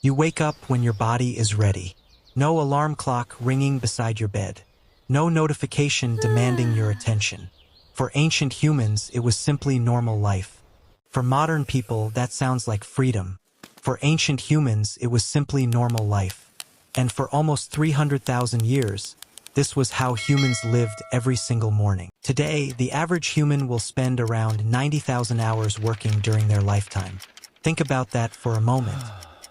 You wake up when your body is ready. No alarm clock ringing beside your bed. No notification demanding your attention. For ancient humans, it was simply normal life. For modern people, that sounds like freedom. For ancient humans, it was simply normal life. And for almost 300,000 years, this was how humans lived every single morning. Today, the average human will spend around 90,000 hours working during their lifetime. Think about that for a moment.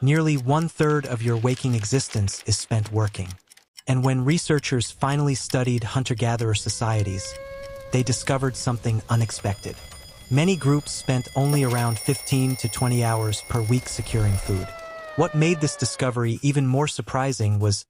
Nearly 1/3 of your waking existence is spent working. And when researchers finally studied hunter-gatherer societies, they discovered something unexpected. Many groups spent only around 15 to 20 hours per week securing food. What made this discovery even more surprising was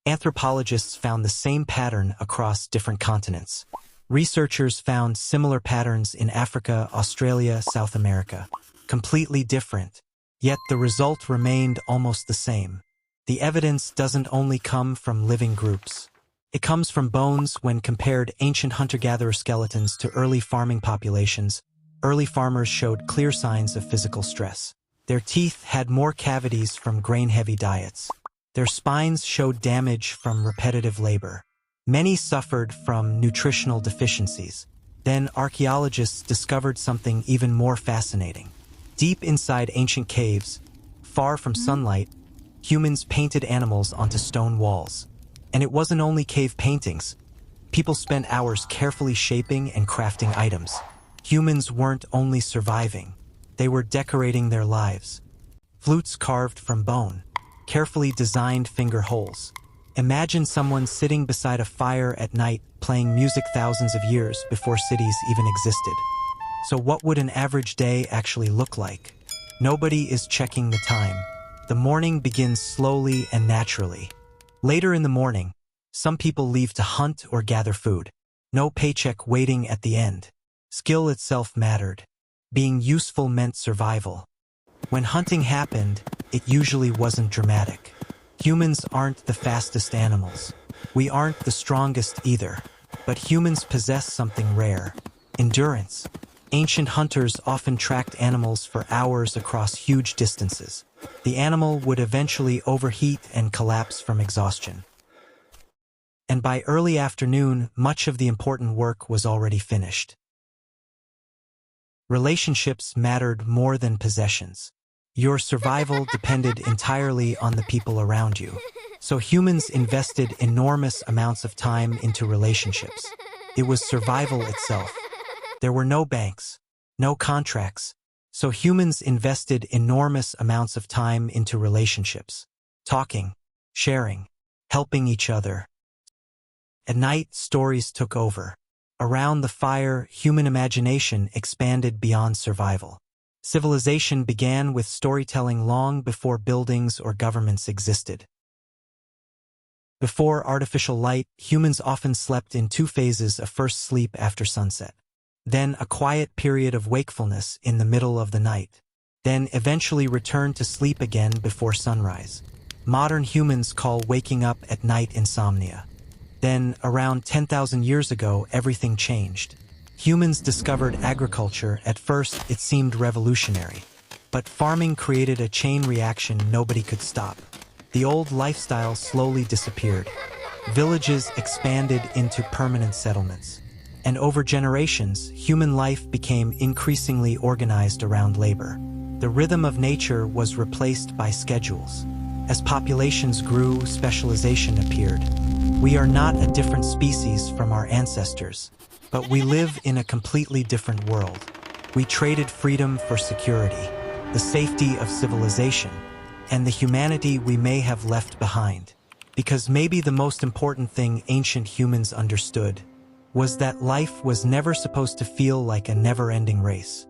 anthropologists found the same pattern across different continents. Researchers found similar patterns in Africa, Australia, South America. Completely different, yet the result remained almost the same. The evidence doesn't only come from living groups. It comes from bones. When compared ancient hunter-gatherer skeletons to early farming populations, early farmers showed clear signs of physical stress. Their teeth had more cavities from grain-heavy diets. Their spines showed damage from repetitive labor. Many suffered from nutritional deficiencies. Then archaeologists discovered something even more fascinating. Deep inside ancient caves, far from sunlight, humans painted animals onto stone walls. And it wasn't only cave paintings. People spent hours carefully shaping and crafting items. Humans weren't only surviving, they were decorating their lives. Flutes carved from bone, carefully designed finger holes. Imagine someone sitting beside a fire at night playing music thousands of years before cities even existed. So what would an average day actually look like? Nobody is checking the time. The morning begins slowly and naturally. Later in the morning, some people leave to hunt or gather food. No paycheck waiting at the end. Skill itself mattered. Being useful meant survival. When hunting happened, it usually wasn't dramatic. Humans aren't the fastest animals. We aren't the strongest either. But humans possess something rare: endurance. Ancient hunters often tracked animals for hours across huge distances. The animal would eventually overheat and collapse from exhaustion. And by early afternoon, much of the important work was already finished. Relationships mattered more than possessions. Your survival depended entirely on the people around you. So humans invested enormous amounts of time into relationships. It was survival itself. There were no banks, no contracts. So humans invested enormous amounts of time into relationships. Talking, sharing, helping each other. At night, stories took over. Around the fire, human imagination expanded beyond survival. Civilization began with storytelling long before buildings or governments existed. Before artificial light, humans often slept in two phases: a first sleep after sunset, then a quiet period of wakefulness in the middle of the night, then eventually returned to sleep again before sunrise. Modern humans call waking up at night insomnia. Then, around 10,000 years ago, everything changed. Humans discovered agriculture. At first, it seemed revolutionary. But farming created a chain reaction nobody could stop. The old lifestyle slowly disappeared. Villages expanded into permanent settlements. And over generations, human life became increasingly organized around labor. The rhythm of nature was replaced by schedules. As populations grew, specialization appeared. We are not a different species from our ancestors, but we live in a completely different world. We traded freedom for security, the safety of civilization, and the humanity we may have left behind. Because maybe the most important thing ancient humans understood was that life was never supposed to feel like a never-ending race.